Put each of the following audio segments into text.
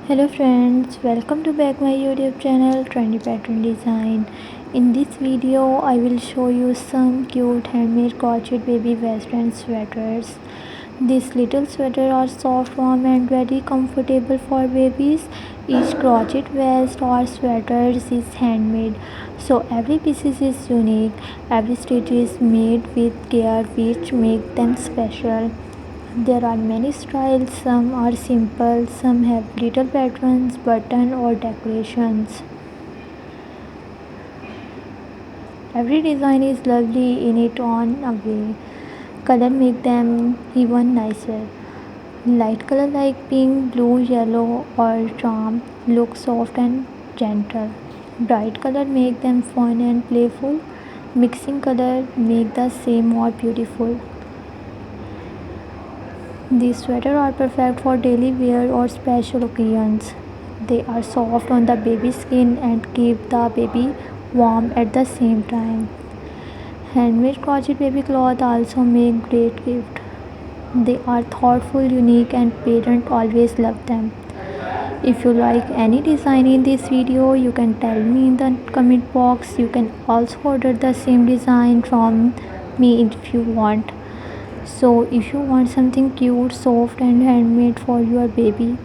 Hello friends, welcome to back my YouTube channel Trendy Pattern Design. In this video I will show you some cute handmade crochet baby western sweaters. These little sweaters are soft, warm and very comfortable for babies. Each crochet vest or sweaters is handmade, so every piece is unique. Every stitch is made with care, which make them special. There are many styles, some are simple, some have little patterns, button or decorations. Every design is lovely in its own way. Color make them even nicer. Light color like pink, blue, yellow or charm look soft and gentle. Bright color make them fun and playful. Mixing color make the same more beautiful. These sweaters are perfect for daily wear or special occasions. They are soft on the baby's skin and keep the baby warm at the same time. Handmade crochet baby cloth also make great gift. They are thoughtful, unique and parents always love them. If you like any design in this video, you can tell me in the comment box. You can also order the same design from me if you want. So if you want something cute, soft and handmade for your baby,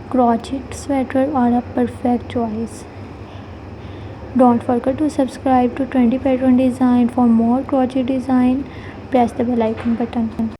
crochet sweaters are a perfect choice. Don't forget to subscribe to Trendy Pattern Design for more crochet design. Press the bell icon button.